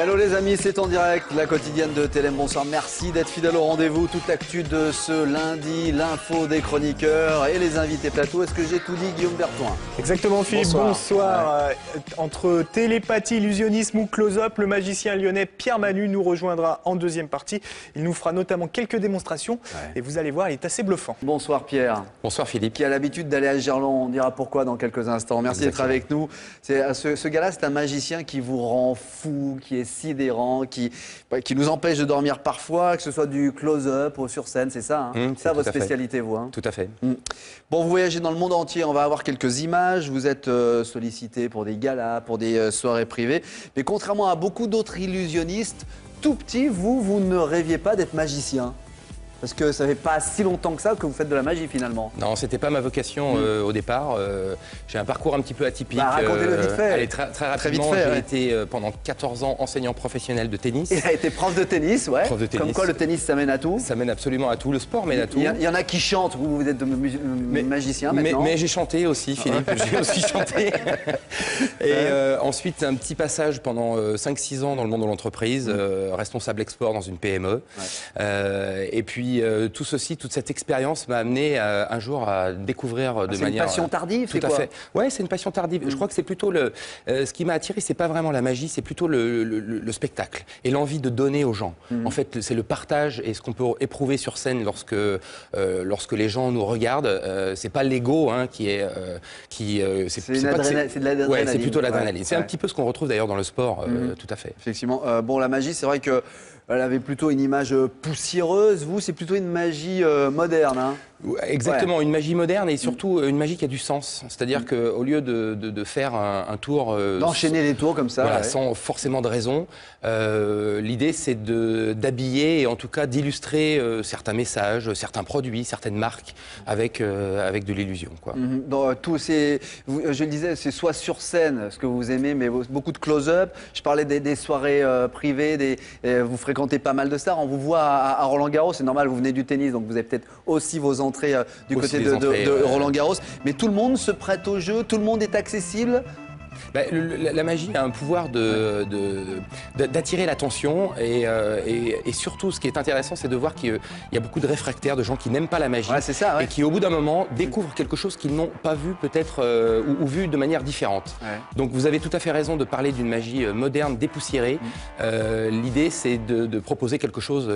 Hello les amis, c'est en direct, la quotidienne de TLM. Bonsoir, merci d'être fidèle au rendez-vous. Toute l'actu de ce lundi, l'info des chroniqueurs et les invités plateau. Est-ce que j'ai tout dit, Guillaume Bertoin? Exactement Philippe, bonsoir. Ouais. Entre télépathie, illusionnisme ou close-up, le magicien lyonnais Pierre Manu nous rejoindra en deuxième partie. Il nous fera notamment quelques démonstrations et vous allez voir, il est assez bluffant. Bonsoir Pierre. Bonsoir Philippe. Qui a l'habitude d'aller à Gerland, on dira pourquoi dans quelques instants. Merci d'être avec nous. Ce gars-là, c'est un magicien qui vous rend fou, qui est sidérant, qui nous empêche de dormir parfois, que ce soit du close-up ou sur scène, c'est ça, hein? C'est ça votre spécialité, vous, hein? Tout à fait. Bon, vous voyagez dans le monde entier, on va avoir quelques images, vous êtes sollicité pour des galas, pour des soirées privées, mais contrairement à beaucoup d'autres illusionnistes, tout petit, vous ne rêviez pas d'être magicien. Parce que ça fait pas si longtemps que ça que vous faites de la magie finalement. Non, c'était pas ma vocation au départ. J'ai un parcours un petit peu atypique. Bah, racontez-le vite fait. Allez, très rapidement, j'ai été pendant 14 ans enseignant professionnel de tennis. Il a été prof de tennis, ouais. Prof de tennis. Comme quoi le tennis ça mène à tout. Ça mène absolument à tout, le sport mène à tout. Il y en a qui chantent, vous êtes magicien maintenant. Mais j'ai chanté aussi, Philippe, j'ai aussi chanté. Et ensuite, un petit passage pendant 5-6 ans dans le monde de l'entreprise, responsable export dans une PME. Ouais. Et puis, tout ceci, toute cette expérience m'a amené un jour à découvrir de manière... C'est une passion tardive, c'est quoi? Tout à fait. Ouais, c'est une passion tardive. Je crois que c'est plutôt ce qui m'a attiré, c'est pas vraiment la magie, c'est plutôt le spectacle et l'envie de donner aux gens. En fait, c'est le partage et ce qu'on peut éprouver sur scène lorsque les gens nous regardent. C'est pas l'ego qui est... c'est de l'adrénaline. Ouais, c'est plutôt l'adrénaline. C'est un petit peu ce qu'on retrouve d'ailleurs dans le sport, tout à fait. Effectivement. Bon, la magie, c'est vrai que elle avait plutôt une image poussiéreuse. Vous, c'est plutôt une magie moderne, hein? Exactement, une magie moderne et surtout une magie qui a du sens. C'est-à-dire qu'au lieu de faire un tour... d'enchaîner les tours comme ça. Voilà, sans forcément de raison. L'idée, c'est d'habiller et en tout cas d'illustrer certains messages, certains produits, certaines marques avec de l'illusion. Dans tous ces, je le disais, c'est soit sur scène, ce que vous aimez, mais beaucoup de close-up. Je parlais des soirées privées, vous fréquentez pas mal de stars. On vous voit à Roland-Garros, c'est normal, vous venez du tennis, donc vous avez peut-être aussi vos entrées du côté de Roland-Garros. Mais tout le monde se prête au jeu, tout le monde est accessible. La magie a un pouvoir d'attirer l'attention et surtout ce qui est intéressant c'est de voir qu'il y a beaucoup de réfractaires, de gens qui n'aiment pas la magie et qui au bout d'un moment découvrent quelque chose qu'ils n'ont pas vu peut-être ou vu de manière différente. Donc vous avez tout à fait raison de parler d'une magie moderne, dépoussiérée. L'idée c'est de proposer quelque chose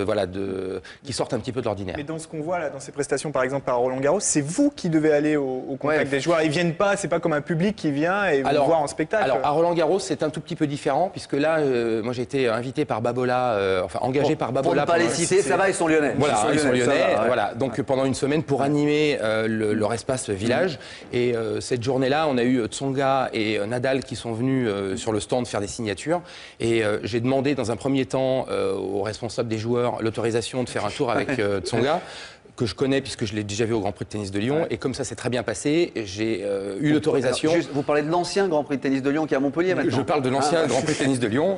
qui sorte un petit peu de l'ordinaire. Mais dans ce qu'on voit là, dans ces prestations par exemple par Roland-Garros, c'est vous qui devez aller au contact des joueurs. Ils viennent pas, c'est pas comme un public qui vient et vous voit en spectacle. Alors à Roland-Garros c'est un tout petit peu différent puisque là moi j'ai été invité par Babola, engagé par Babola. Pour ne pas les citer, ça va, ils sont lyonnais. Voilà, ils sont lyonnais. Voilà, donc pendant une semaine pour animer leur espace village. Et cette journée-là, on a eu Tsonga et Nadal qui sont venus sur le stand faire des signatures. Et j'ai demandé dans un premier temps aux responsables des joueurs l'autorisation de faire un tour avec Tsonga, que je connais puisque je l'ai déjà vu au Grand Prix de tennis de Lyon. Et comme ça s'est très bien passé, j'ai eu l'autorisation. Vous parlez de l'ancien Grand Prix de tennis de Lyon qui est à Montpellier maintenant. Je parle de l'ancien Grand Prix de tennis de Lyon,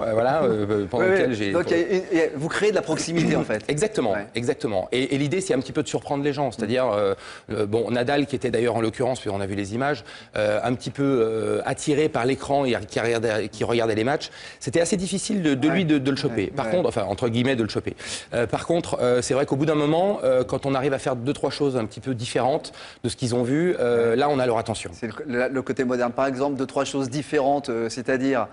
pendant lequel j'ai... Donc vous créez de la proximité en fait. Exactement, exactement. Et l'idée c'est un petit peu de surprendre les gens, c'est-à-dire Nadal qui était d'ailleurs en l'occurrence, puis on a vu les images, un petit peu attiré par l'écran et qui regardait les matchs. C'était assez difficile de le choper. Par contre, enfin entre guillemets de le choper. Par contre, c'est vrai qu'au bout d'un moment, quand on arrive à faire 2-3 choses un petit peu différentes de ce qu'ils ont vu, là on a leur attention. C'est le côté moderne. Par exemple, 2-3 choses différentes, c'est-à-dire...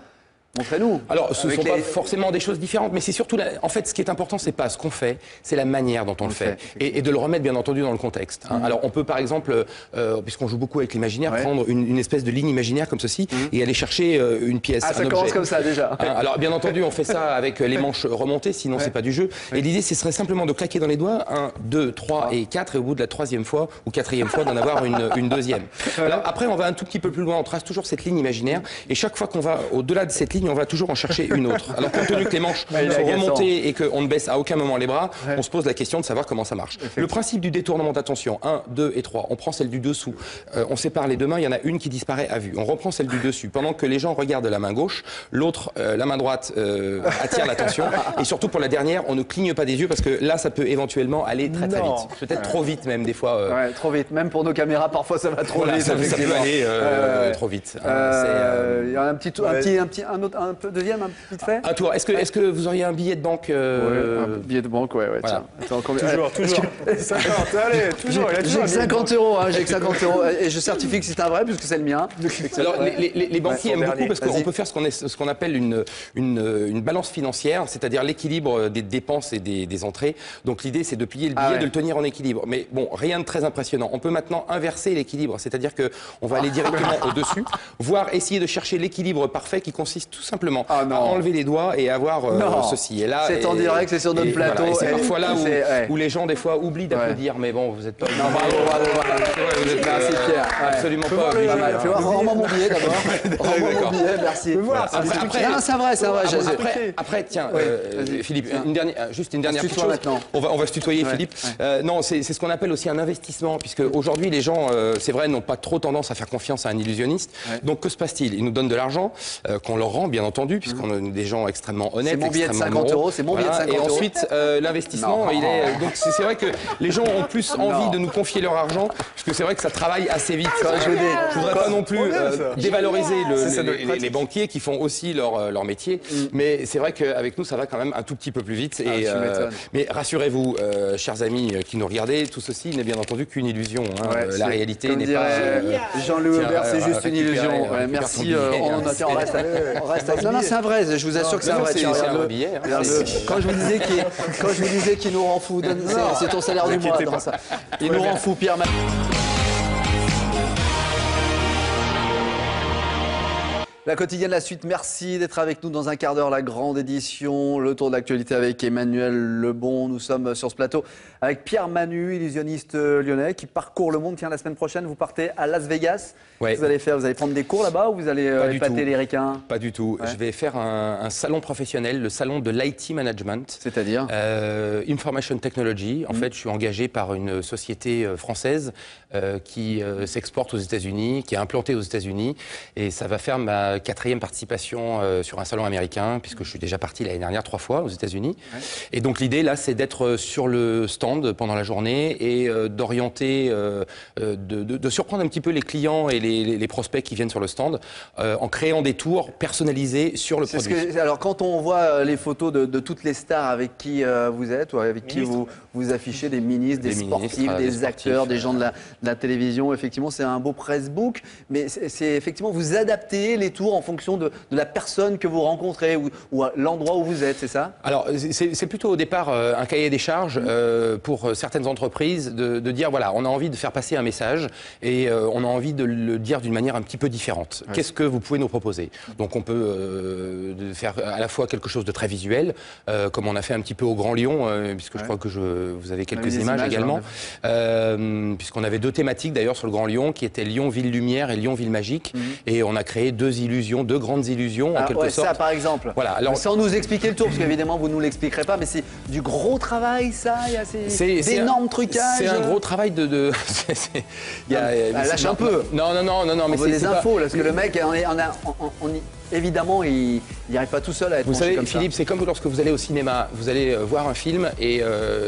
Montrez-nous. Alors, ce ne sont pas forcément des choses différentes, mais c'est surtout, en fait, ce qui est important, c'est pas ce qu'on fait, c'est la manière dont on le fait. Et de le remettre, bien entendu, dans le contexte. Alors, on peut, par exemple, puisqu'on joue beaucoup avec l'imaginaire, prendre une espèce de ligne imaginaire comme ceci et aller chercher une pièce, ça commence comme ça, déjà. Alors, bien entendu, on fait ça avec les manches remontées, sinon c'est pas du jeu. Et l'idée, ce serait simplement de claquer dans les doigts 1, 2, 3 et 4, et au bout de la 3e fois ou 4e fois, d'en avoir une deuxième. Alors, après, on va un tout petit peu plus loin, on trace toujours cette ligne imaginaire, et chaque fois qu'on va au-delà de cette ligne, on va toujours en chercher une autre. Alors compte tenu que les manches sont remontées et qu'on ne baisse à aucun moment les bras, on se pose la question de savoir comment ça marche. Le principe du détournement d'attention, 1, 2 et 3, on prend celle du dessous, on sépare les deux mains, il y en a une qui disparaît à vue. On reprend celle du dessus. Pendant que les gens regardent la main gauche, l'autre, la main droite, attire l'attention. Et surtout pour la dernière, on ne cligne pas des yeux parce que là, ça peut éventuellement aller très très vite. Peut-être trop vite même des fois. Ouais, trop vite. Même pour nos caméras, parfois ça va trop vite. Ça peut aller trop vite. Il y a un peu deuxième, un vite fait. Un tour. Est-ce que vous auriez un billet de banque Un billet de banque, ouais, voilà. tiens. Attends, combien... Toujours. 50, allez, toujours. Il a J'ai toujours que 50 euros, j'ai que 50 euros. Et je certifie que c'est un vrai, puisque c'est le mien. Alors, les banquiers aiment beaucoup parce qu'on Vas-y. peut faire ce qu'on appelle une balance financière, c'est-à-dire l'équilibre des dépenses et des entrées. Donc l'idée, c'est de plier le billet, Ah ouais. de le tenir en équilibre. Mais bon, rien de très impressionnant. On peut maintenant inverser l'équilibre, c'est-à-dire qu'on va aller directement au-dessus, voire essayer de chercher l'équilibre parfait qui consiste tout simplement Ah à non. enlever les doigts et avoir Non. ceci. Et là, C'est en direct, c'est sur notre plateau. Voilà. Et c'est Et parfois là c'est- où les gens, des fois, oublient d'applaudir. Mais bon, vous n'êtes pas... Non, bravo. Vous êtes, Merci Pierre. Ouais. absolument Faut pas voir le- obligé. Pas mal. Fais voir, rends-moi mon billet d'abord. Rends-moi mon D'accord. billet, merci. voir, c'est Après, des trucs- non, c'est vrai, c'est vrai. Après, tiens, vas-y. Philippe, juste une On dernière se petite tutoie chose. maintenant. On va se tutoyer, Ouais, Philippe. Non, c'est ce qu'on appelle aussi un investissement, puisque aujourd'hui, les gens, c'est vrai, n'ont pas trop tendance à faire confiance à un illusionniste. Ouais. Donc, que se passe-t-il? Ils nous donnent de l'argent, qu'on leur rend, bien entendu, puisqu'on est des gens extrêmement honnêtes. C'est mon billet de extrêmement 50 moraux. euros, c'est mon billet de 50 Et euros. ensuite, l'investissement, Non. il est. Donc, c'est vrai que les gens ont plus envie de nous confier leur argent, parce que c'est vrai que ça travaille assez vite. Je voudrais pas non plus dévaloriser les banquiers qui font aussi leur métier, mais c'est vrai qu'avec nous, ça va quand même un tout petit peu plus vite. Ah, tu m'étonnes. Mais rassurez-vous, chers amis qui nous regardez, tout ceci n'est bien entendu qu'une illusion. Hein. Ouais, La c'est- réalité comme n'est dirait, pas... Jean-Louis Tiens, Aubert, c'est juste une illusion. récupère Merci. ton billet, hein. On reste avec. Non, c'est un vrai. Je vous assure que c'est un vrai. c'est Tiens, un regarde-le. vrai billet, hein. Regarde-le. Quand je vous disais qu'il nous rend fou, c'est ton salaire du mois. dans ça. Il nous rend fou, Pierre. La quotidienne, la suite, merci d'être avec nous dans un quart d'heure, la grande édition, le tour de l'actualité avec Emmanuel Lebon. Nous sommes sur ce plateau avec Pierre Manu, illusionniste lyonnais, qui parcourt le monde. Tiens, la semaine prochaine, vous partez à Las Vegas. Ouais. Qu'est-ce que vous allez faire? Vous allez prendre des cours là-bas ou vous allez Pas du épater tout. les ricains? Pas du tout. Ouais. Je vais faire un salon professionnel, le salon de l'IT Management. C'est-à-dire? Information Technology. En fait, je suis engagé par une société française qui s'exporte aux États-Unis, qui est implantée aux États-Unis. Et ça va faire ma 4e participation sur un salon américain, puisque je suis déjà parti l'année dernière 3 fois aux États-Unis. Ouais. Et donc l'idée, là, c'est d'être sur le stand pendant la journée et d'orienter, de surprendre un petit peu les clients et les prospects qui viennent sur le stand en créant des tours personnalisés sur le C'est ce produit. alors, quand on voit les photos de toutes les stars avec qui vous êtes, ou avec qui vous affichez, des ministres, des sportifs, des acteurs, des gens de la télévision, effectivement, c'est un beau pressbook. Mais c'est effectivement, vous adaptez les tours en fonction de la personne que vous rencontrez ou à l'endroit où vous êtes, c'est ça? Alors, c'est plutôt au départ un cahier des charges pour certaines entreprises de dire, voilà, on a envie de faire passer un message et on a envie de le dire d'une manière un petit peu différente. Ouais. Qu'est-ce que vous pouvez nous proposer? Donc, on peut faire à la fois quelque chose de très visuel, comme on a fait un petit peu au Grand Lyon, puisque je crois que vous avez quelques des images images, également, puisqu'on avait 2 thématiques d'ailleurs sur le Grand Lyon, qui étaient Lyon Ville Lumière et Lyon Ville Magique, et on a créé 2 illusions, 2 grandes illusions en Ah, quelque ouais, sorte. ça, par exemple. Voilà, alors- Sans nous expliquer le tour, parce qu'évidemment, vous ne nous l'expliquerez pas, mais c'est du gros travail, ça. Il y a C'est d'énormes trucages. C'est un gros travail de... il y a- lâche un peu. Non, On mais veut des c'est pas- infos, là, parce que le mec, évidemment, il n'y arrive pas tout seul à être Vous penché savez, comme Philippe, c'est comme lorsque vous allez au cinéma. Vous allez voir un film et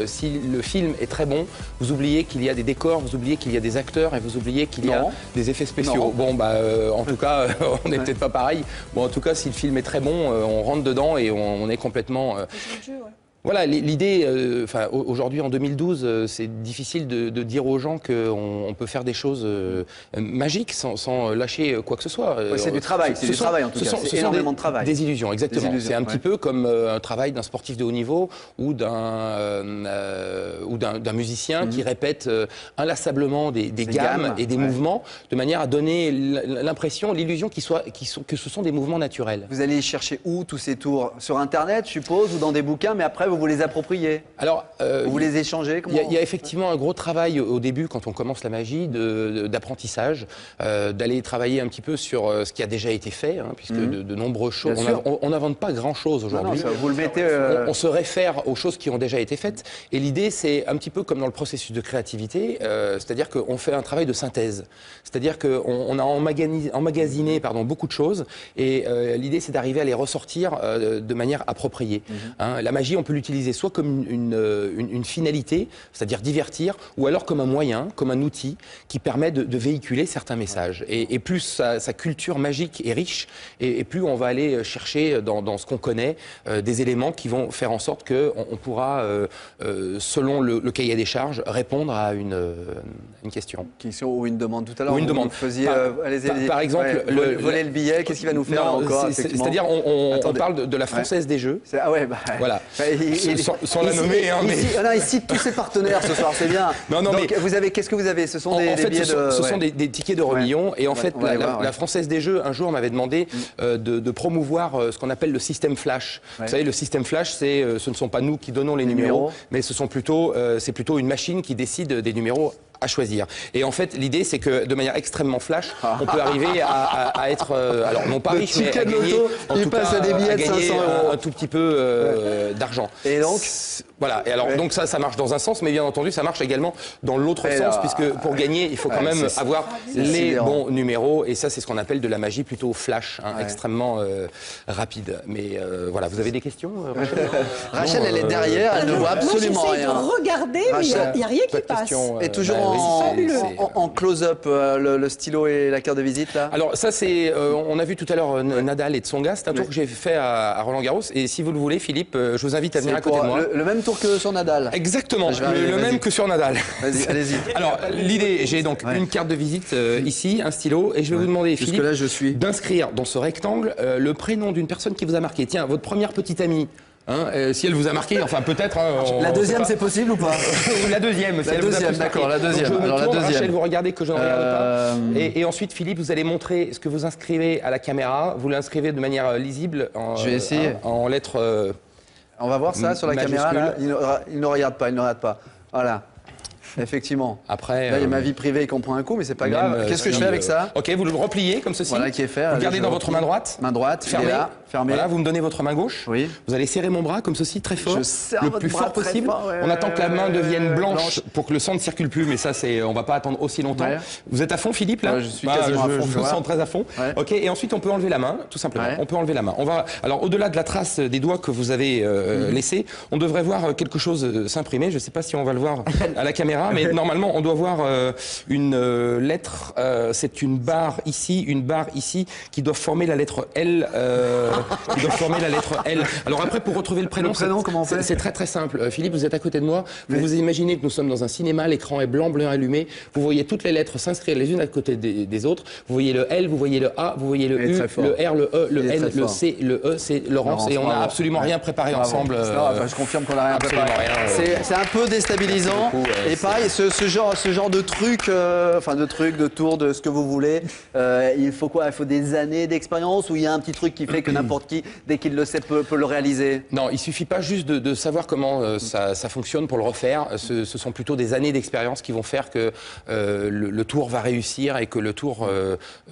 si le film est très bon, vous oubliez qu'il y a des décors, vous oubliez qu'il y a des acteurs et vous oubliez qu'il y a Non. des effets spéciaux. Non. Bon, en tout cas, on n'est peut-être pas pareil. Bon, en tout cas, si le film est très bon, on rentre dedans et on est complètement... Voilà, l'idée, aujourd'hui en 2012, c'est difficile de dire aux gens qu'on peut faire des choses magiques sans lâcher quoi que ce soit. Ouais, c'est du travail, c'est du travail en tout cas, c'est énormément de travail. Des illusions, exactement. Des illusions, C'est un petit peu comme un travail d'un sportif de haut niveau ou d'un musicien qui répète inlassablement des gammes et des mouvements de manière à donner l'impression, l'illusion que ce sont des mouvements naturels. Vous allez chercher où tous ces tours? Sur Internet, je suppose, ou dans des bouquins, mais après, vous les appropriez? Alors, Vous les échangez? Il y a effectivement un gros travail au début, quand on commence la magie, d'apprentissage, d'aller travailler un petit peu sur ce qui a déjà été fait, hein, puisque de nombreuses choses. Bien sûr. On n'invente pas grand-chose aujourd'hui. Non, vous le mettez... On se réfère aux choses qui ont déjà été faites. Et l'idée, c'est un petit peu comme dans le processus de créativité, c'est-à-dire qu'on fait un travail de synthèse. C'est-à-dire qu'on a emmagasiné beaucoup de choses, et l'idée, c'est d'arriver à les ressortir de manière appropriée. Hein, la magie, on peut l'utiliser soit comme une finalité, c'est-à-dire divertir, ou alors comme un moyen, comme un outil qui permet de véhiculer certains messages. Et plus sa culture magique est riche, et plus on va aller chercher dans ce qu'on connaît des éléments qui vont faire en sorte qu'on pourra, selon le cahier des charges, répondre à une question. Ou une demande tout à l'heure. Ou une demande. Vous faisiez, par exemple, voler le billet, qu'est-ce qu'il va nous faire encore c'est-à-dire, on parle de la Française des Jeux. Ah ouais, bah, voilà. Sans la il, nommer. Hein, il cite tous ses partenaires ce soir, c'est bien. Non, Donc, mais qu'est-ce que vous avez? Ce sont des fait, billets ce sont des tickets de remillon. Et en fait, la Française des Jeux, un jour, m'avait demandé de promouvoir ce qu'on appelle le système flash. Vous savez, le système flash, ce ne sont pas nous qui donnons les numéros, mais c'est plutôt une machine qui décide des numéros à choisir. Et en fait, l'idée, c'est que de manière extrêmement flash, on peut arriver à être, alors non pas riche, mais à gagner, en tout cas, à gagner un tout petit peu d'argent. Et donc voilà. Et alors, donc ça marche dans un sens, mais bien entendu, ça marche également dans l'autre sens, puisque pour gagner, il faut quand même avoir les bons numéros. Et ça, c'est ce qu'on appelle de la magie plutôt flash, extrêmement rapide. Mais voilà, vous avez des questions, Rachel? Rachel, elle est derrière, elle ne voit absolument rien. J'essaie de regarder, mais il n'y a rien qui passe. Et toujours en close-up, le stylo et la carte de visite, là? Alors ça, c'est, on a vu tout à l'heure Nadal et Tsonga, c'est un tour que j'ai fait à Roland-Garros. Et si vous le voulez, Philippe, je vous invite à venir à côté de moi. Le même tour que sur Nadal. Exactement, le même que sur Nadal. Vas-y, allez-y. Alors, l'idée, j'ai donc une carte de visite ici, un stylo, et je vais vous demander, Philippe, d'inscrire dans ce rectangle le prénom d'une personne qui vous a marqué. Tiens, votre première petite amie. Hein, si elle vous a marqué, enfin peut-être. La deuxième, c'est possible ou pas? La deuxième, la deuxième, d'accord, la deuxième. Donc, alors la deuxième. Rachel, vous regardez que je ne regarde pas. Et ensuite, Philippe, vous allez montrer ce que vous inscrivez à la caméra. Vous l'inscrivez de manière lisible. Je vais essayer. En lettres. On va voir ça sur la caméra. Là. Il ne regarde pas, il ne regarde pas. Voilà. Effectivement. Après, là, il y a ma vie privée qui en prend un coup, mais c'est pas grave. Qu'est-ce que je fais avec ça? Ok, vous le repliez comme ceci. Voilà qui est fait. Vous gardez dans votre main droite. Main droite, fermée. là, fermée. Voilà, vous me donnez votre main gauche. Oui. Vous allez serrer mon bras comme ceci, très fort. Je serre le votre plus bras fort possible. Fort, on attend que la main devienne blanche pour que le sang ne circule plus, mais ça, on va pas attendre aussi longtemps. Ouais. Vous êtes à fond, Philippe, là? Je suis quasiment à fond. Je vous sens très à fond. Ouais. Ok, et ensuite, on peut enlever la main, tout simplement. Ouais. On peut enlever la main. Alors, au-delà de la trace des doigts que vous avez laissés, on devrait voir quelque chose s'imprimer. Je ne sais pas si on va le voir à la caméra, mais normalement, on doit voir une lettre. C'est une barre ici, qui doit former la lettre L. Alors après, pour retrouver le prénom, comment on fait? C'est très très simple. Philippe, vous êtes à côté de moi. Vous vous imaginez que nous sommes dans un cinéma, l'écran est blanc allumé. Vous voyez toutes les lettres s'inscrire les unes à côté des autres. Vous voyez le L, vous voyez le A, vous voyez le U, le R, le E, le N, le C, le E. C'est Laurence. Et on n'a absolument rien préparé ensemble. Je confirme qu'on n'a rien préparé. C'est un peu déstabilisant. Et pareil, ce genre de truc, de tour, de ce que vous voulez, il faut quoi? Il faut des années d'expérience ou il y a un petit truc qui fait que n'importe qui, dès qu'il le sait, peut le réaliser? Non, il suffit pas juste de savoir comment ça fonctionne pour le refaire. Ce sont plutôt des années d'expérience qui vont faire que le tour va réussir et que le tour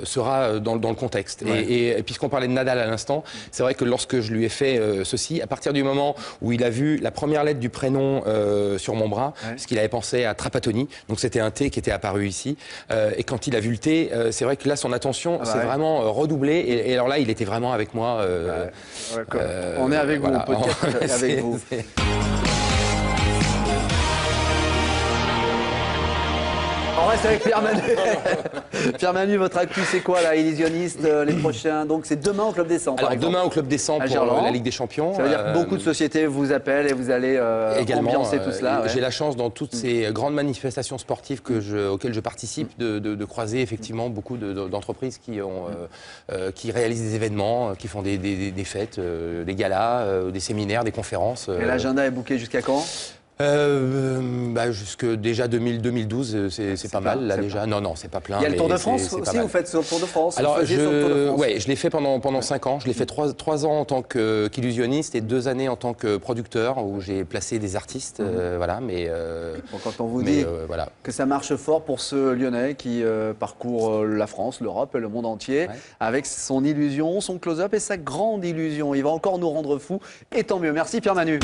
sera dans le contexte. Ouais. Et puisqu'on parlait de Nadal à l'instant, c'est vrai que lorsque je lui ai fait ceci, à partir du moment où il a vu la première lettre du prénom sur mon bras, puisqu'il avait pensé à Trapattoni, donc c'était un T qui était apparu ici, et quand il a vu le T, c'est vrai que là son attention s'est vraiment redoublée, et alors là il était vraiment avec moi. On est avec vous, on peut dire avec vous. On reste avec Pierre Manu. Pierre Manu, votre actu, c'est quoi là? Illusionniste, les prochains. Donc c'est demain au Club des 100. Alors demain au Club des 100 pour la Ligue des Champions. Ça veut dire que beaucoup de sociétés vous appellent et vous allez ambiancer tout cela. J'ai la chance dans toutes ces grandes manifestations sportives auxquelles je participe de croiser effectivement beaucoup d'entreprises qui réalisent des événements, qui font des fêtes, des galas, des séminaires, des conférences. Et l'agenda est booké jusqu'à quand? Jusque déjà 2012, c'est pas mal là déjà. Non, c'est pas plein. Il y a le Tour de France aussi, vous faites sur le Tour de France? Alors je l'ai fait pendant 5 ans. Je l'ai fait 3 ans en tant qu'illusionniste et 2 années en tant que producteur où j'ai placé des artistes. Voilà, mais quand on vous dit que ça marche fort pour ce Lyonnais qui parcourt la France, l'Europe et le monde entier avec son illusion, son close-up et sa grande illusion, il va encore nous rendre fous et tant mieux. Merci Pierre Manu.